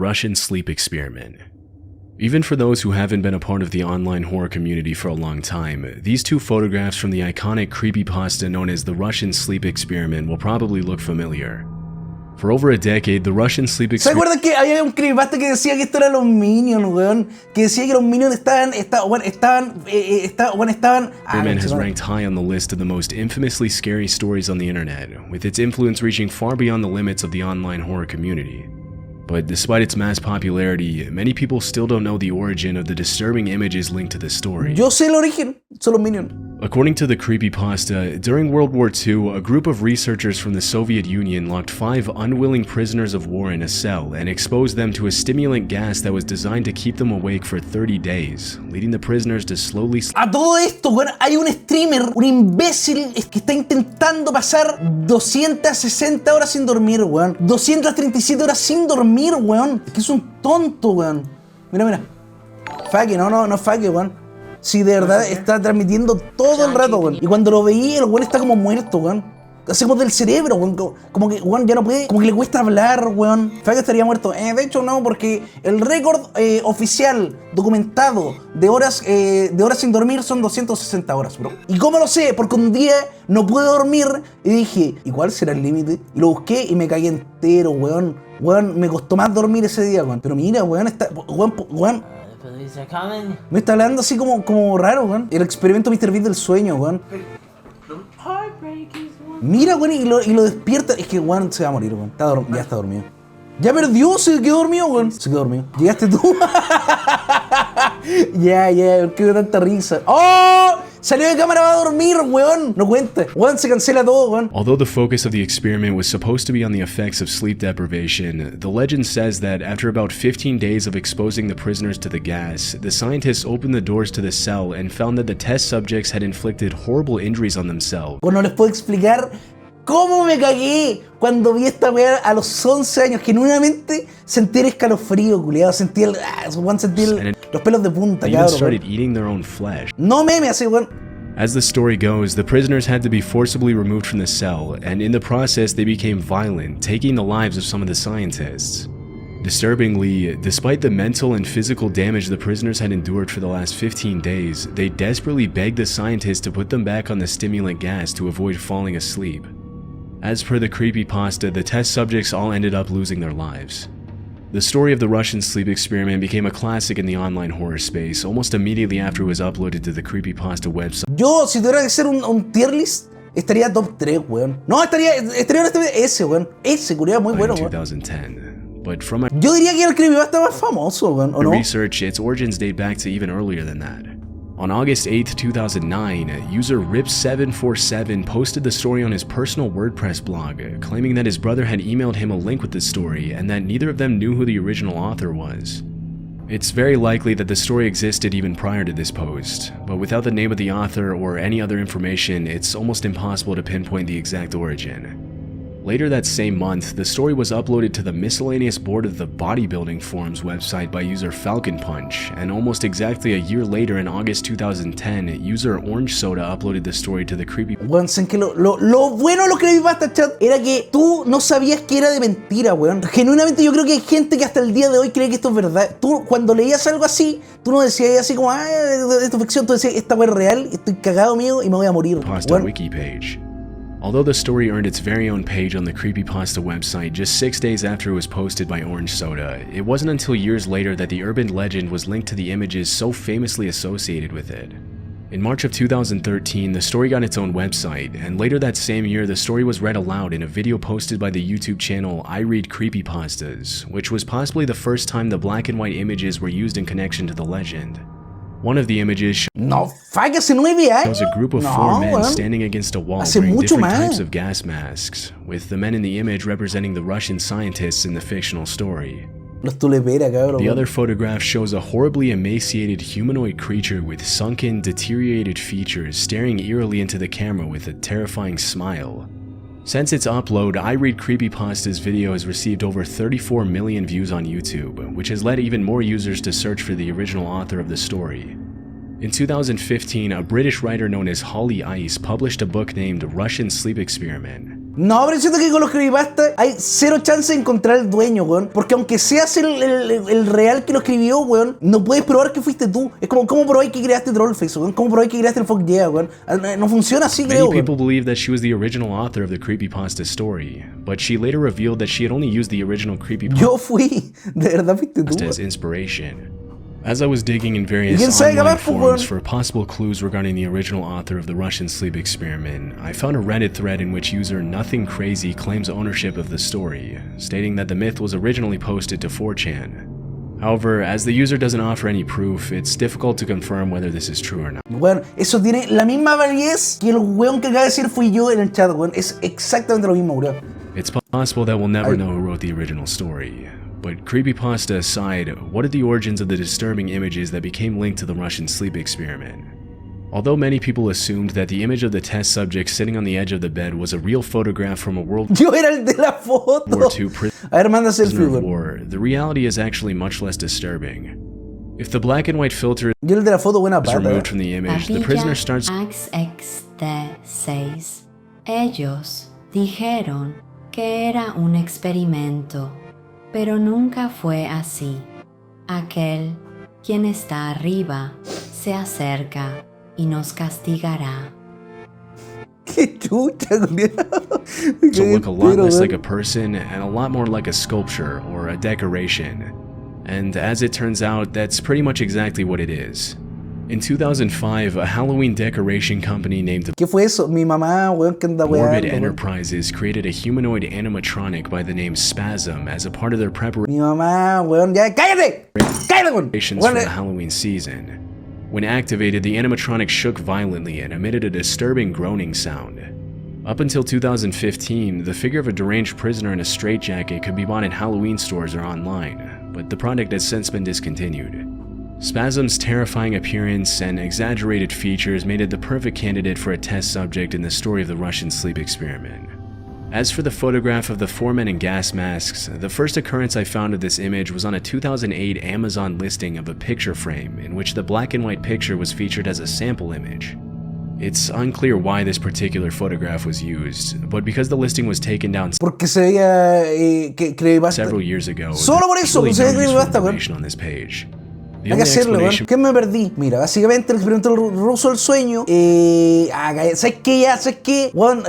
Russian sleep experiment. Even for those who haven't been a part of the online horror community for a long time, these two photographs from the iconic creepypasta known as the Russian sleep experiment will probably look familiar. For over a decade, the Russian sleep ¿Se experiment... acuerdan que había un creepypasta que decía que esto era los Minions, weón? Que decía que los Minions estaban has ranked high on the list of the most infamously scary stories on the internet, with its influence reaching far beyond the limits of the online horror community. But despite its mass popularity, many people still don't know the origin of the disturbing images linked to the story. Yo sé el origen, son los Minions. According to the creepypasta, during World War II, a group of researchers from the Soviet Union locked 5 unwilling prisoners of war in a cell and exposed them to a stimulant gas that was designed to keep them awake for 30 days, leading the prisoners to slowly A todo esto, weón, hay un streamer, un imbécil que está intentando pasar 260 horas sin dormir, weón. 237 horas sin dormir, weón. Es que es un tonto, weón. Mira. Faque, no faque, weón. Sí, de verdad está transmitiendo todo el rato, weón. Y cuando lo veí, el weón está como muerto, weón. Así como del cerebro, weón. Como que, weón, ya no puede. Como que le cuesta hablar, weón. Faque estaría muerto. De hecho, no, porque el récord oficial documentado de horas sin dormir son 260 horas, bro. ¿Y cómo lo sé? Porque un día no pude dormir y dije, ¿y cuál será el límite? Y lo busqué y me caí entero, weón. Weón, me costó más dormir ese día, weón. Pero mira, weón, weón. Me está hablando así como raro, weón. El experimento Mr. Beast del sueño, weón. Mira, weón, y lo despierta. Es que, weón, se va a morir, weón. Ya está dormido. Ya perdió, se quedó dormido, weón. Se quedó dormido. Llegaste tú. Ya, qué tanta risa. ¡Oh! Salió de cámara, va a dormir, weón. No cuenta. Weón, se cancela todo, weón. Although the focus of the experiment was supposed to be on the effects of sleep deprivation, the legend says that after about 15 days of exposing the prisoners to the gas, the scientists opened the doors to the cell and found that the test subjects had inflicted horrible injuries on themselves. Pues no les puedo explicar cómo me cagué cuando vi esta weá a los 11 años. Genuinamente sentí el escalofrío, culiado. Sentí los pelos de punta, They even started eating their own flesh. No meme así, weón. As the story goes, the prisoners had to be forcibly removed from the cell, and in the process they became violent, taking the lives of some of the scientists. Disturbingly, despite the mental and physical damage the prisoners had endured for the last 15 days, they desperately begged the scientists to put them back on the stimulant gas to avoid falling asleep. As per the creepypasta, the test subjects all ended up losing their lives. The story of the Russian sleep experiment became a classic in the online horror space almost immediately after it was uploaded to the creepypasta website. Yo, si tuviera que hacer un tier list, estaría top 3, weón. No, estaría en ese, weón. Ese, curioso, muy bueno, weón. 2010. But from Yo diría que el creepypasta más famoso, weón, ¿o no? research, its origins date back to even earlier than that. On August 8, 2009, user Rip747 posted the story on his personal WordPress blog, claiming that his brother had emailed him a link with the story and that neither of them knew who the original author was. It's very likely that the story existed even prior to this post, but without the name of the author or any other information, it's almost impossible to pinpoint the exact origin. Later that same month, the story was uploaded to the miscellaneous board of the bodybuilding forums website by user Falcon Punch, and almost exactly a year later in August 2010, user Orange Soda uploaded the story to the creepy... Weón, sé que lo bueno de los creepypasta, chat, era que tú no sabías que era de mentira, weón. Genuinamente yo creo que hay gente que hasta el día de hoy cree que esto es verdad. Tú, cuando leías algo así, tú no decías así como, esto es ficción, tú decías, esta weón es real, estoy cagado, amigo, y me voy a morir. Pasta wiki page. Although the story earned its very own page on the creepypasta website just 6 days after it was posted by Orange Soda, it wasn't until years later that the urban legend was linked to the images so famously associated with it. In March of 2013, the story got its own website, and later that same year the story was read aloud in a video posted by the YouTube channel I Read Creepypastas, which was possibly the first time the black and white images were used in connection to the legend. One of the images shows a group of 4 men standing against a wall wearing different types of gas masks, with the men in the image representing the Russian scientists in the fictional story. The other photograph shows a horribly emaciated humanoid creature with sunken, deteriorated features staring eerily into the camera with a terrifying smile. Since its upload, I Read Creepypasta's video has received over 34 million views on YouTube, which has led even more users to search for the original author of the story. In 2015, a British writer known as Holly Ice published a book named Russian Sleep Experiment. No, pero siento que con los creepypastas hay cero chance de encontrar el dueño, weón. Porque aunque seas el real que lo escribió, weón, no puedes probar que fuiste tú. Es como, ¿cómo probáis que creaste Trollface, weón? ¿Cómo probáis que creaste el Fuck Yeah, weón? No funciona así, creo, Many people believe that she was the original author of the creepypasta story, but she later revealed that she had only used the original creepypasta Yo fui. De verdad fuiste tú, as weón. inspiration. As I was digging in various ¿Quién sabe, online capaz, pues, forums weón? for possible clues regarding the original author of the Russian sleep experiment, I found a Reddit thread in which user Nothing Crazy claims ownership of the story, stating that the myth was originally posted to 4chan. However, as the user doesn't offer any proof, it's difficult to confirm whether this is true or not. Weón, eso tiene la misma validez que el weón que acaba de decir fui yo en el chat, weón. Es exactamente lo mismo, weón. It's possible that we'll never know who wrote the original story. But creepypasta aside, what are the origins of the disturbing images that became linked to the Russian sleep experiment? Although many people assumed that the image of the test subject sitting on the edge of the bed was a real photograph from a World Yo era el de la foto. War II A ver, manda selfie, prisoner of weón. war, the reality is actually much less disturbing. If the black and white filter Yo el de la foto, buena is pata. removed from the image, the prisoner starts XX6. Ellos dijeron que era un experimento, pero nunca fue así. Aquel quien está arriba se acerca y nos castigará. Qué chucha, culiao. to look a lot Pero, less weón. like a person and a lot more like a sculpture or a decoration. And as it turns out, that's pretty much exactly what it is. In 2005, a Halloween decoration company named ¿Qué fue eso? Mi mamá, weón, que anda Morbid weando, weón. Enterprises created a humanoid animatronic by the name Spasm as a part of their Mi mamá, weón, ya, cállate. Cállate, weón. preparations for the Halloween season. When activated, the animatronic shook violently and emitted a disturbing groaning sound. Up until 2015, the figure of a deranged prisoner in a straitjacket could be bought in Halloween stores or online, but the product has since been discontinued. Spasm's terrifying appearance and exaggerated features made it the perfect candidate for a test subject in the story of the Russian sleep experiment. As for the photograph of the four men in gas masks, the first occurrence I found of this image was on a 2008 Amazon listing of a picture frame in which the black and white picture was featured as a sample image. It's unclear why this particular photograph was used, but because the listing was taken down Porque se veía que creepypasta. several years ago, Solo por there's eso, really se ve no useful creepypasta, weón. information on this page. The Hay que only hacerlo, weón. explanation ¿Qué me perdí? Mira, básicamente el experimento ruso del sueño. ¿Sabes qué? Ya, ¿sabes qué? Weón,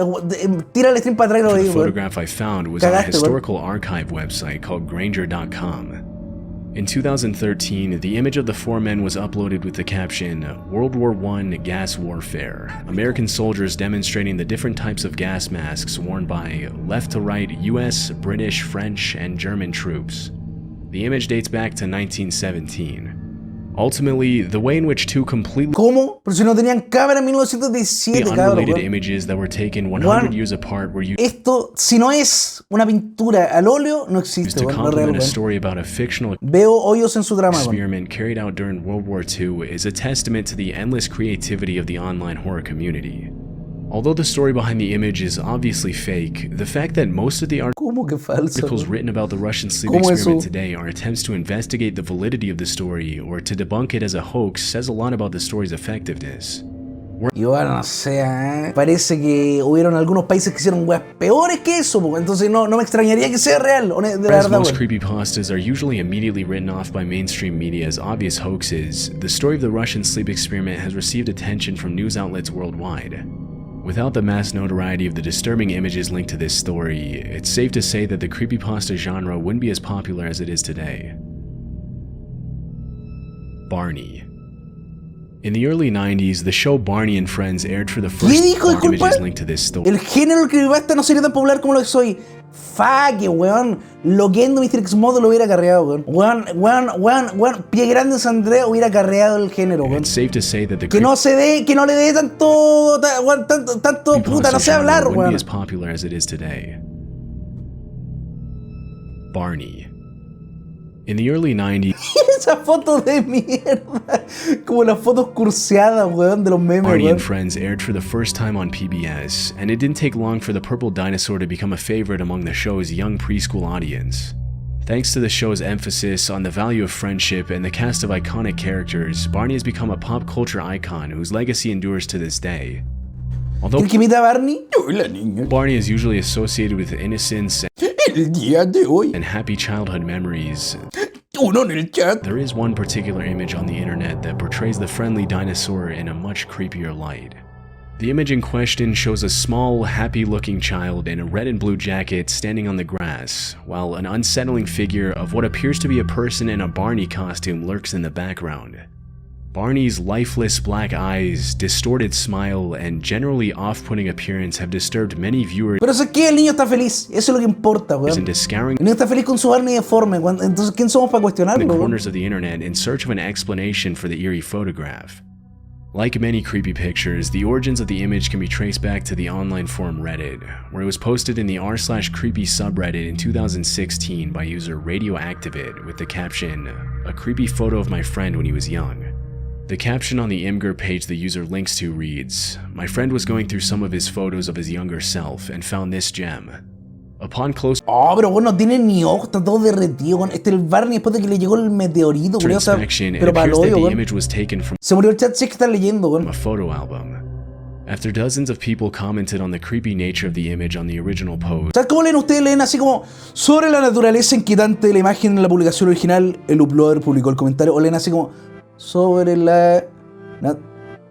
tira el stream para atrás y lo for the veis, weón. photograph I found was on a Cagaste, weón. historical archive website called Granger.com. In 2013, the image of the four men was uploaded with the caption, World War I Gas Warfare, American soldiers demonstrating the different types of gas masks worn by left to right US, British, French, and German troops. The image dates back to 1917. Ultimately, the way in which two completely ¿Cómo? Pero si no tenían cámara en 1917, cabrón. unrelated weón. images that were taken 100 Weón. years apart were used Esto, si no es una pintura al óleo, no existe, to weón. No es real, complement a weón. story about a fictional Veo hoyos en su trama, weón. experiment carried out during World War II is a testament to the endless creativity of the online horror community. Although the story behind the image is obviously fake, the fact that most of the ¿Cómo que falso? articles weón? written about the Russian sleep ¿Cómo experiment eso? today are attempts to investigate the validity of the story or to debunk it as a hoax says a lot about the story's effectiveness. Yo no sé, parece que hubieron algunos países que hicieron weas peores que eso, po. Entonces no me extrañaría que sea real, de la Whereas verdad, most weón. creepypastas are usually immediately written off by mainstream media as obvious hoaxes, the story of the Russian sleep experiment has received attention from news outlets worldwide. Without the mass notoriety of the disturbing images linked to this story, it's safe to say that the creepypasta genre wouldn't be as popular as it is today. Barney. In the early 90s, the show Barney and Friends aired for the first ¿Qué dijo, time disculpa? images linked to this story. El género del creepypasta no sería tan popular como lo que soy. Fuck, weón. Loquendo Mr. X Modo lo hubiera carreado, weón. Weón. Pie Grande en San Andreas hubiera carreado el género, weón. It's safe to say that the Que no se dé, que no le dé tanto, weón, tanto puta, no sé creepypasta hablar, genre wouldn't be weón. as popular as it is today. Barney. In the early 90s, Esa foto de mierda. Como las fotos curseadas, weón, de los memes, Barney weón. and Friends aired for the first time on PBS, and it didn't take long for the purple dinosaur to become a favorite among the show's young preschool audience. Thanks to the show's emphasis on the value of friendship and the cast of iconic characters, Barney has become a pop culture icon whose legacy endures to this day. Although ¿Quieres que imita a Barney? Hola, niña. Barney is usually associated with innocence El día de hoy. and happy childhood memories, Uno en el chat. there is one particular image on the internet that portrays the friendly dinosaur in a much creepier light. The image in question shows a small, happy-looking child in a red and blue jacket standing on the grass, while an unsettling figure of what appears to be a person in a Barney costume lurks in the background. Barney's lifeless black eyes, distorted smile, and generally off-putting appearance have disturbed many viewers Pero ¿sabes qué? El niño está feliz. Eso es lo que importa, weón. into scouring El niño está feliz con su Barney deforme. Entonces, ¿quién somos para the cuestionarlo, weón? corners of the internet in search of an explanation for the eerie photograph. Like many creepy pictures, the origins of the image can be traced back to the online forum Reddit, where it was posted in the r/creepy subreddit in 2016 by user Radioactivate with the caption, "A creepy photo of my friend when he was young." The caption on the Imgur page the user links to reads, "My friend was going through some of his photos of his younger self and found this gem. Upon close Oh, pero bueno, no tiene ni ojos, está todo derretido, weón. Este es el Barney después de que le llegó el meteorito, weón. O sea, inspection, it pero para el appears that hoyo, the weón. image was taken from Se murió el chat, sí es que están leyendo, weón. a photo album. After dozens of people commented on the creepy nature of the image on the original post, ¿Sabes cómo leen ustedes? Leen así como sobre la naturaleza inquietante de la imagen en la publicación original, el uploader publicó el comentario, o leen así como sobre la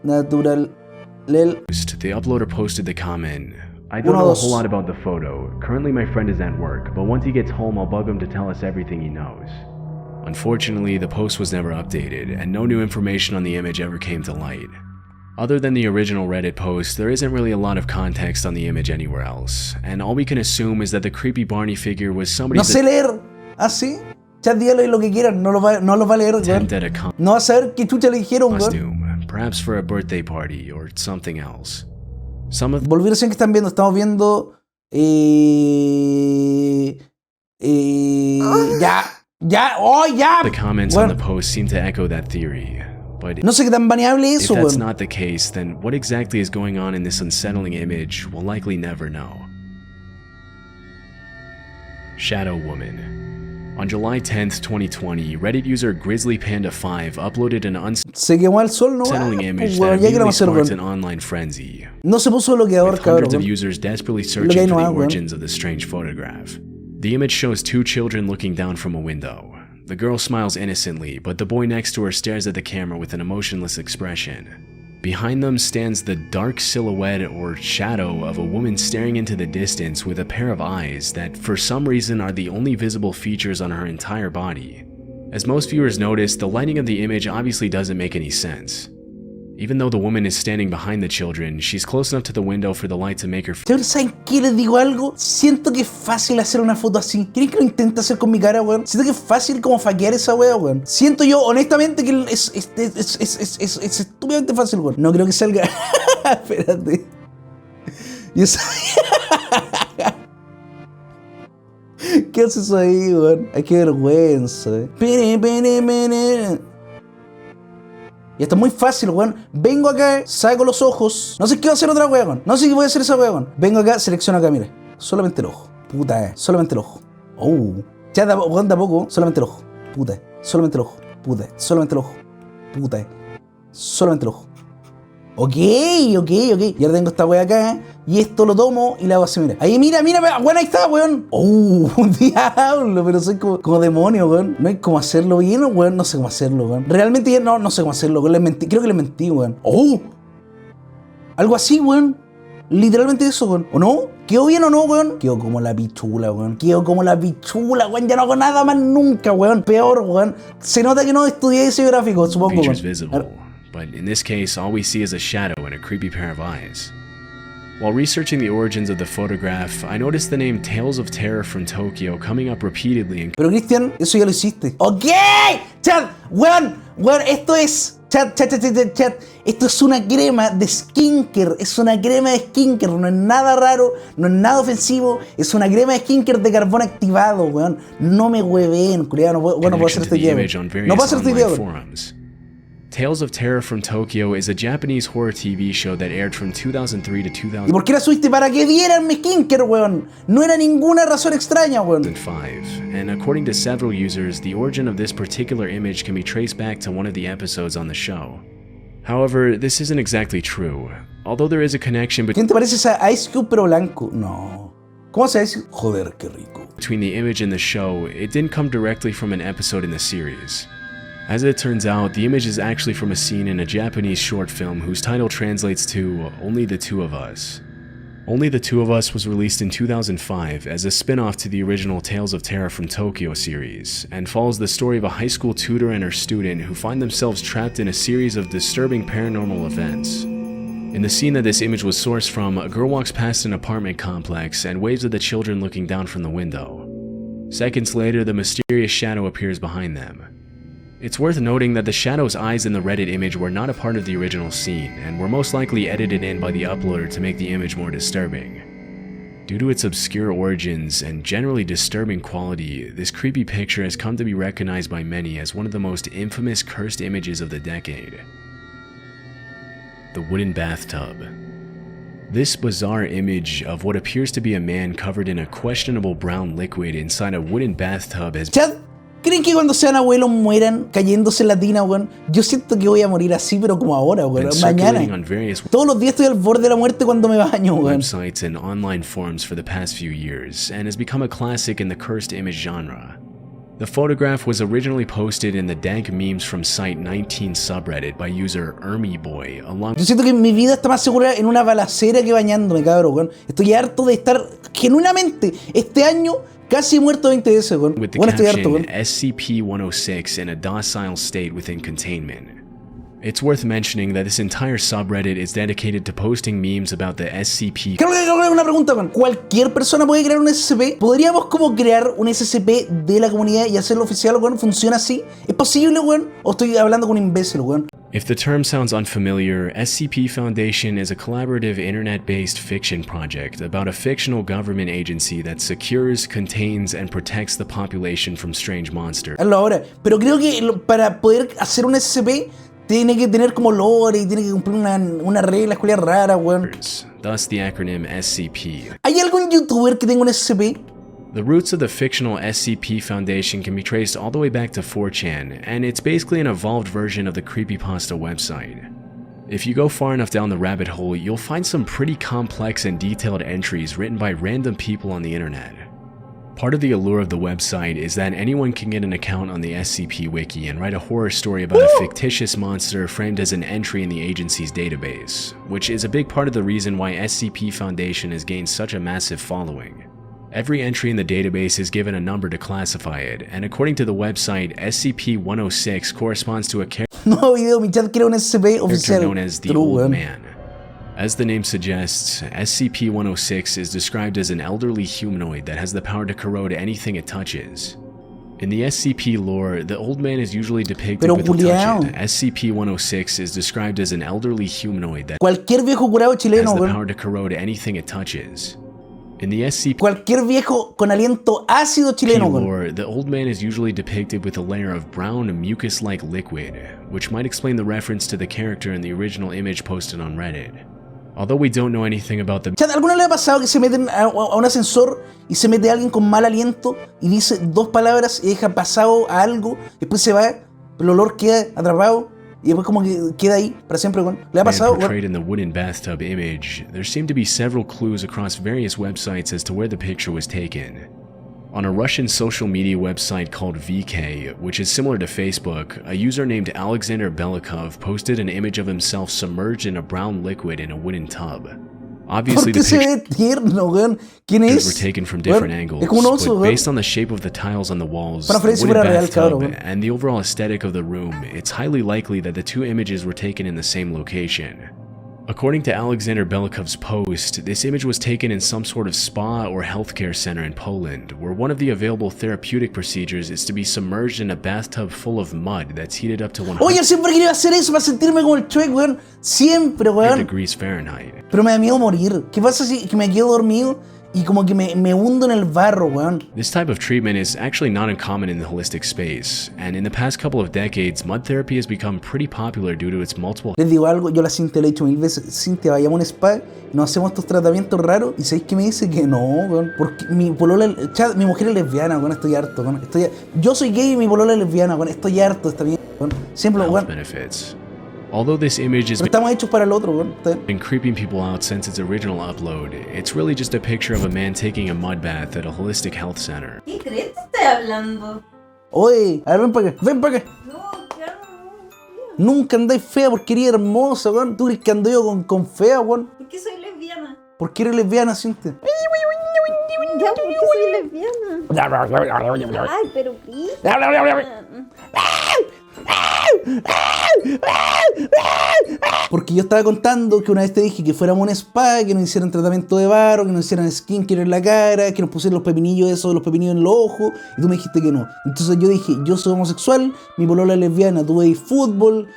natural... the uploader posted the comment, "I don't know a whole lot about the photo. Currently my friend is at work, but once he gets home I'll bug him to tell us everything he knows." Unfortunately, the post was never updated, and no new information on the image ever came to light. Other than the original Reddit post, there isn't really a lot of context on the image anywhere else, and all we can assume is that the creepy Barney figure was somebody No sé leer. ¿Ah, sí? Chat, dígale lo que quieran, no lo va a leer, weón. attempt at a No va a saber qué chucha le dijeron, weón. costume, perhaps for a birthday party or something else. Some of Volvieron que están viendo, estamos viendo... Ya. the comments Weón, on the post seem to echo that theory, but no sé qué tan baneable if eso, that's weón. not the case, then what exactly is going on in this unsettling image we'll likely never know. Shadow Woman. On July 10th, 2020, Reddit user GrizzlyPanda5 uploaded an Se quemó el sol, ¿no? unsettling Ah, image pues, that weón, ya que lo immediately vamos a hacer, sparked weón. an online frenzy, No se puso bloqueador, with cabrón. hundreds of weón. users desperately Lo que searching hay for no the hay, weón. origins of the strange photograph. The image shows two children looking down from a window. The girl smiles innocently, but the boy next to her stares at the camera with an emotionless expression. Behind them stands the dark silhouette or shadow of a woman staring into the distance with a pair of eyes that for some reason are the only visible features on her entire body. As most viewers notice, the lighting of the image obviously doesn't make any sense. Even though the woman is standing behind the children, she's close enough to the window for the light to make her Chavos, ¿saben qué? Les digo algo. Siento que es fácil hacer una foto así. ¿Quieren que lo intente hacer con mi cara, weón? Siento que es fácil como hackear esa wea, weón. Siento yo, honestamente, que es estúpidamente fácil, weón. No creo que salga. Espérate. Yo sabía. ¿Qué haces ahí, weón? Ay, qué vergüenza. Y esto es muy fácil, weón. Vengo acá, saco los ojos. No sé qué voy a hacer otra wea, weón. No sé qué voy a hacer esa wea, weón. Vengo acá, selecciono acá, mira. Solamente el ojo. Puta, solamente el ojo. Oh. Ya, weón, tampoco. Solamente el ojo. Puta, solamente el ojo. Puta, solamente el ojo. Puta, solamente el ojo. Ok. Y ahora tengo esta wea acá. Y esto lo tomo y la hago así, mira. Ahí, mira, weón, ahí está, weón. Un diablo, pero soy como demonio, weón. No hay cómo hacerlo bien, weón. No sé cómo hacerlo, weón. Realmente ya no sé cómo hacerlo, weón. Creo que le mentí, weón. Algo así, weón. Literalmente eso, weón. ¿O no? ¿Quedó bien o no, weón? Quedó como la pichula, weón. Ya no hago nada más nunca, weón. Peor, weón. Se nota que no estudié diseño gráfico, supongo, features weón. visible, but in this case, all we see is a shadow and a creepy pair of eyes. While researching the origins of the photograph, I noticed the name Tales of Terror from Tokyo coming up repeatedly in Pero Cristian, eso ya lo hiciste. ¡Ok! Chat, weón, esto es... Chat. Esto es una crema de skincare. Es una crema de skincare. No es nada raro, no es nada ofensivo. Es una crema de skincare de carbón activado, weón. No me hueven, culiado. No puedo hacer este video. No puedo hacer este video. forums. Tales of Terror from Tokyo is a Japanese horror TV show that aired from 2003 to ¿Y por qué la subiste? Para que vieran mi skincare, weón. No era ninguna razón extraña, weón. 2005, and according to several users, the origin of this particular image can be traced back to one of the episodes on the show. However, this isn't exactly true, although there is a connection ¿Quién te parece esa Ice Cube pero blanco? No. ¿Cómo se dice? Joder, qué rico. between the image and the show. It didn't come directly from an episode in the series. As it turns out, the image is actually from a scene in a Japanese short film whose title translates to Only the Two of Us. Only the Two of Us was released in 2005 as a spin-off to the original Tales of Terror from Tokyo series, and follows the story of a high school tutor and her student who find themselves trapped in a series of disturbing paranormal events. In the scene that this image was sourced from, a girl walks past an apartment complex and waves at the children looking down from the window. Seconds later, the mysterious shadow appears behind them. It's worth noting that the shadow's eyes in the Reddit image were not a part of the original scene, and were most likely edited in by the uploader to make the image more disturbing. Due to its obscure origins and generally disturbing quality, this creepy picture has come to be recognized by many as one of the most infamous cursed images of the decade. The wooden bathtub. This bizarre image of what appears to be a man covered in a questionable brown liquid inside a wooden bathtub has Chad, ¿creen que cuando sean abuelos mueran cayéndose en la tina, weón? Yo siento que voy a morir así, pero como ahora, been weón. circulating Mañana. on various Todos los días estoy al borde de la muerte cuando me baño, weón. websites and online forums for the past few years, and has become a classic in the cursed image genre. The photograph was originally posted in the dank memes from site 19 subreddit by user ErmyBoy, along Yo siento que mi vida está más segura en una balacera que bañándome, cabrón, weón. Estoy harto de estar genuinamente este año casi muerto 20 veces, weón. with the Bueno, estoy harto, caption weón. SCP-106 in a docile state within containment. It's worth mentioning that this entire subreddit is dedicated to posting memes about the SCP. Creo que una pregunta, weón. ¿Cualquier persona puede crear un SCP? ¿Podríamos como crear un SCP de la comunidad y hacerlo oficial, weón? ¿Funciona así? ¿Es posible, weón? ¿O estoy hablando con un imbécil, weón? If the term sounds unfamiliar, SCP Foundation is a collaborative internet-based fiction project about a fictional government agency that secures, contains, and protects the population from strange monsters. Hazlo ahora. Pero creo que para poder hacer un SCP tiene que tener como lore y tiene que cumplir una regla escolar rara, weón. Thus the acronym SCP. ¿Hay algún youtuber que tenga un SCP? The roots of the fictional SCP Foundation can be traced all the way back to 4chan, and it's basically an evolved version of the creepypasta website. If you go far enough down the rabbit hole, you'll find some pretty complex and detailed entries written by random people on the internet. Part of the allure of the website is that anyone can get an account on the SCP Wiki and write a horror story about a fictitious monster framed as an entry in the agency's database, which is a big part of the reason why SCP Foundation has gained such a massive following. Every entry in the database is given a number to classify it, and according to the website, SCP-106 corresponds to a character Nuevo video, mi chat crea un SCP oficial. known as the True, Old weón. Man. As the name suggests, SCP-106 is described as an elderly humanoid that has the power to corrode anything it touches. In the SCP lore, the Old Man is usually depicted Pero with a culiao. touch it. SCP-106 is described as an elderly humanoid that Cualquier viejo curado has chileno, the weón. power to corrode anything it touches. In the SCP Cualquier viejo con aliento ácido chileno, weón. lore, the Old Man is usually depicted with a layer of brown mucus-like liquid, which might explain the reference to the character in the original image posted on Reddit. Although we don't know anything about the Chat, ¿alguna le ha pasado que se meten a un ascensor y se mete alguien con mal aliento y dice dos palabras y deja pasado a algo, después se va, el olor queda atrapado y después como que queda ahí para siempre, weón? ¿Le ha man pasado, weón? portrayed in the wooden bathtub image, there seem to be several clues across various websites as to where the picture was taken. On a Russian social media website called VK, which is similar to Facebook, a user named Alexander Belikov posted an image of himself submerged in a brown liquid in a wooden tub. Obviously, ¿Por qué the se pictures ve tierno, weón? ¿Quién were es? taken from Weón, different angles, es como un oso, but weón. based on the shape of the tiles on the walls, Para the Freddy si wooden fuera real, bathtub, cabrón. and the overall aesthetic of the room, it's highly likely that the two images were taken in the same location. According to Alexander Belikov's post, this image was taken in some sort of spa or healthcare center in Poland, where one of the available therapeutic procedures is to be submerged in a bathtub full of mud that's heated up to 100 Oye, siempre quería hacer eso para sentirme como el Chuek, weón. Siempre, weón. degrees Fahrenheit. Pero me da miedo morir. ¿Qué pasa si que me quedo dormido y como que me hundo en el barro, weón? This type of treatment is actually not uncommon in the holistic space, and in the past couple of decades, mud therapy has become pretty popular due to its multiple Les digo algo, yo a la Cintia le he dicho 1000 veces, Cintia, vayamos a un spa, nos hacemos estos tratamientos raros, y ¿sabéis qué me dice? Que no, weón, porque mi polola, chat, mi mujer es lesbiana, weón, estoy harto, weón, yo soy gay y mi polola es lesbiana, weón, estoy harto de esta mierda, weón, siempre, health weón. benefits. Although this image has Pero estamos hechos para el otro, weón. been creeping people out since its original upload, it's really just a picture of a man taking a mud bath at a holistic health center. ¿Qué crees que estoy hablando? Oye, a ver, ven para acá, ven para acá. No, claro, no. Nunca andáis fea porque eres hermosa, weón. ¿Tú crees que ando yo con fea, weón? ¿Por qué soy lesbiana? ¿Por qué eres lesbiana, Cintia? Ya, ¿por qué soy lesbiana? Ay, pero Porque yo estaba contando que una vez te dije que fuéramos a un spa, que nos hicieran tratamiento de barro, que nos hicieran skincare en la cara, que nos pusieran los pepinillos esos, los pepinillos en los ojos, y tú me dijiste que no. Entonces yo dije, yo soy homosexual, mi polola es lesbiana, tú veis fútbol,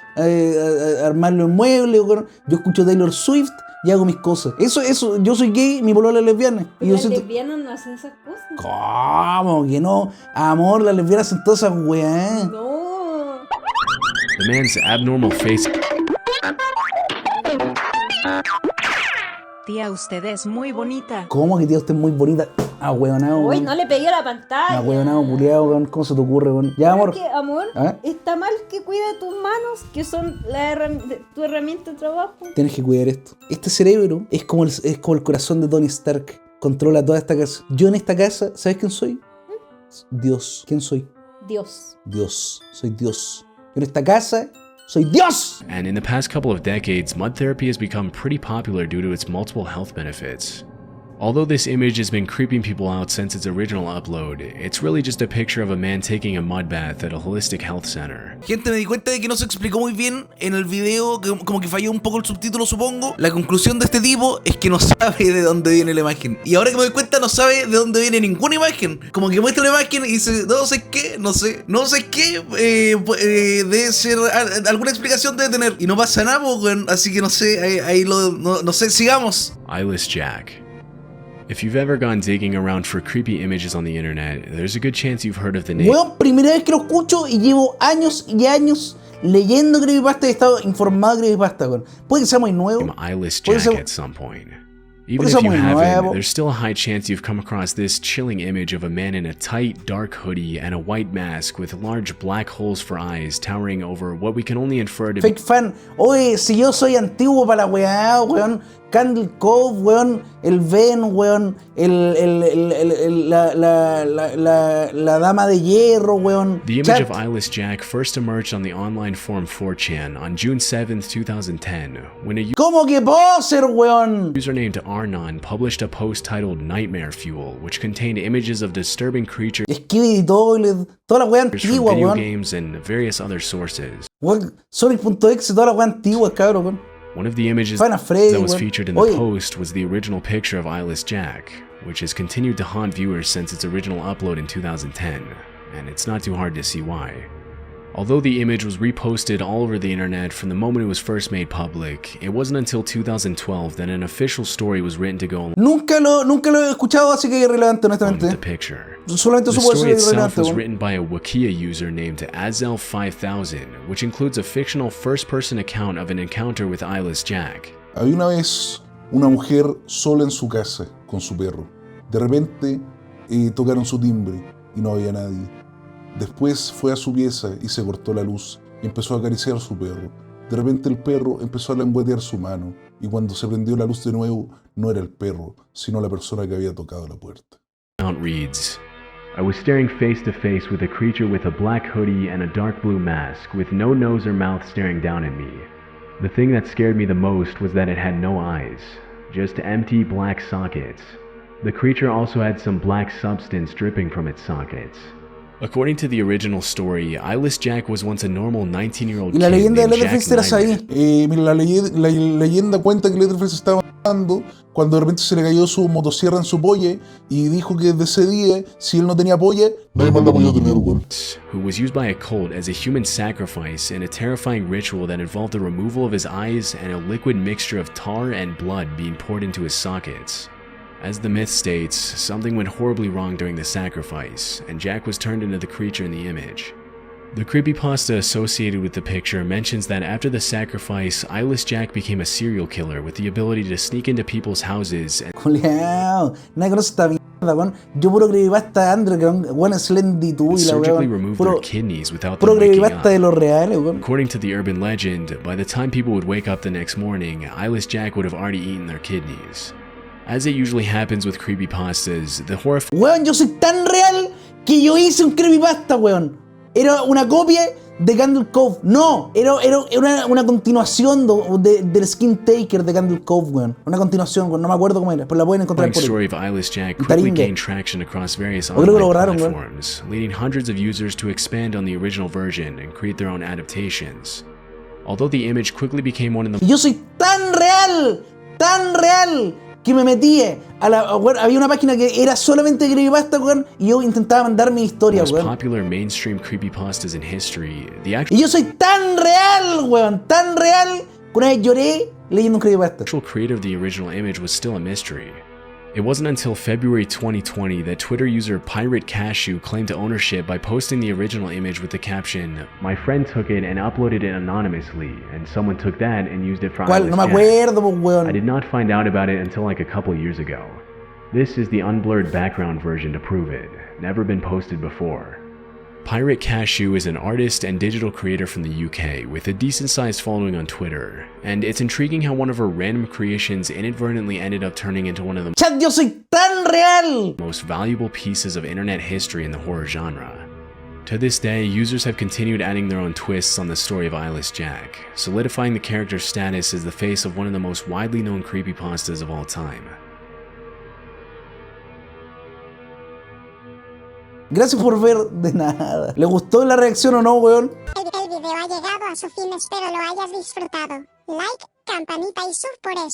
armarlo en muebles, yo escucho Taylor Swift y hago mis cosas. Eso, yo soy gay, mi polola es lesbiana. Y las yo siento... lesbianas no hacen esas cosas. ¿Cómo que no? Amor, las lesbianas hacen todas esas weas. No. The man's abnormal face Tía, usted es muy bonita. ¿Cómo que tía, usted es muy bonita? Ah, weonado. Uy, no le pegué a la pantalla. Ah, weonado, culiao, weón. ¿Cómo se te ocurre, weón? Ya, amor. ¿Qué, amor? ¿Ah? Está mal que cuide tus manos, que son tu herramienta de trabajo. Tienes que cuidar esto. Este cerebro es como el corazón de Tony Stark. Controla toda esta casa. Yo en esta casa, ¿sabes quién soy? Dios. ¿Quién soy? Dios. Dios. Soy Dios. Yo en esta casa soy Dios. and in the past couple of decades, mud therapy has become pretty popular due to its multiple health benefits. Although this image has been creeping people out since its original upload, it's really just a picture of a man taking a mud bath at a holistic health center. Gente, me di cuenta de que no se explicó muy bien en el video, que como que falló un poco el subtítulo, supongo. La conclusión de este tipo es que no sabe de dónde viene la imagen. Y ahora que me doy cuenta, no sabe de dónde viene ninguna imagen. Como que muestra la imagen y dice, no sé qué, no sé qué, debe ser, alguna explicación debe tener. Y no pasa nada, pues, así que no sé, no sé, sigamos. Eyeless Jack. If you've ever gone digging around for creepy images on the internet, there's a good chance you've heard of the name. Weón, primera vez que lo escucho y llevo años y años leyendo creepypasta y he estado informado de creepypasta, weón. Puede que sea muy nuevo. Eyeless Puede Jack ser- at some point. puede Even ser if you muy haven't, nuevo. there's still a high chance you've come across this chilling image of a man in a tight, dark hoodie and a white mask with large black holes for eyes towering over what we can only infer to be Fake fan. Oye, si yo soy antiguo para la weá, weón. Candle Cove, weón. El Ven, weón. La Dama de Hierro, weón. The image Chat. of Eyeless Jack first emerged on the online forum 4chan on June 7th, 2010, when a ¿Cómo que poser, weón? user named Arnon published a post titled Nightmare Fuel, which contained images of disturbing creatures Skibidi Toilet. Toda la weá from antigua, video weón. games and various other sources. Weón, Sonic.exe, toda la weá antigua, cabrón, weón. One of the images Final Freddy, that was weón. featured in the Oye. post was the original picture of Eyeless Jack, which has continued to haunt viewers since its original upload in 2010, and it's not too hard to see why. Although the image was reposted all over the internet from the moment it was first made public, it wasn't until 2012 that an official story was written to go along Nunca lo he escuchado, así que es irrelevante, with the honestamente. picture. Solamente The supo story ser itself irrelevante, was weón. written by a Wikia user named Azel5000, which includes a fictional first-person account of an encounter with Eyeless Jack. Había una vez una mujer sola en su casa con su perro. De repente tocaron su timbre y no había nadie. Después fue a su pieza y se cortó la luz y empezó a acariciar a su perro. De repente el perro empezó a lengüetear su mano y cuando se prendió la luz de nuevo no era el perro, sino la persona que había tocado la puerta. Account reads, I was staring face to face with a creature with a black hoodie and a dark blue mask, with no nose or mouth staring down at me. The thing that scared me the most was that it had no eyes, just empty black sockets. The creature also had some black substance dripping from its sockets. According to the original story, Eyeless Jack was once a normal 19-year-old Y la kid leyenda de named Jack Leatherface era Nyman. ahí. Mira, la leyenda cuenta que Leatherface estaba andando cuando de repente se le cayó su motosierra en su polla y dijo que desde ese día, si él no tenía polla, nadie más la podía tener, weón. Who was used by a cult as a human sacrifice in a terrifying ritual that involved the removal of his eyes and a liquid mixture of tar and blood being poured into his sockets. As the myth states, something went horribly wrong during the sacrifice, and Jack was turned into the creature in the image. The creepypasta associated with the picture mentions that after the sacrifice, Eyeless Jack became a serial killer with the ability to sneak into people's houses and Culeao, nadie conoce esta mierda, weón. Yo puro creepypasta underground, weón, Slendy2 y la surgically weón. removed Puro, their kidneys without puro them waking creepypasta up. de los reales, weón. According to the urban legend, by the time people would wake up the next morning, Eyeless Jack would have already eaten their kidneys. As it usually happens with creepypastas, the horrifying Weón, yo soy tan real que yo hice un creepypasta, weón. Era una copia de Candle Cove. No, era una continuación del Skin Taker de Candle Cove, weón. Una continuación, weón. No me acuerdo cómo era, pero la pueden encontrar por story ahí. of Eyeless Jack quickly Taringa. gained traction across various creo que lo online borraron, weón. platforms, leading hundreds of users to expand on the original version and create their own adaptations. Although the image quickly became one of the Y yo soy tan real, que me metí weón, había una página que era solamente creepypasta, weón, y yo intentaba mandar mi historia, most weón. popular mainstream creepypastas in history, the actual Y yo soy tan real, weón, que una vez lloré leyendo un creepypasta. creator of the original image was still a mystery. It wasn't until February 2020 that Twitter user Pirate Cashew claimed ownership by posting the original image with the caption, "My friend took it and uploaded it anonymously, and someone took that and used it for ¿Cuál? Eyeless No me Jack. acuerdo, pues, I weón. did not find out about it until like a couple years ago. This is the unblurred background version to prove it. Never been posted before." Pirate Cashew is an artist and digital creator from the UK with a decent-sized following on Twitter, and it's intriguing how one of her random creations inadvertently ended up turning into one of the Chat, yo soy tan real. most valuable pieces of internet history in the horror genre. To this day, users have continued adding their own twists on the story of Eyeless Jack, solidifying the character's status as the face of one of the most widely known creepypastas of all time. Gracias por ver, de nada. ¿Le gustó la reacción o no, weón? El video ha llegado a su fin, espero lo hayas disfrutado. Like, campanita y sub por eso.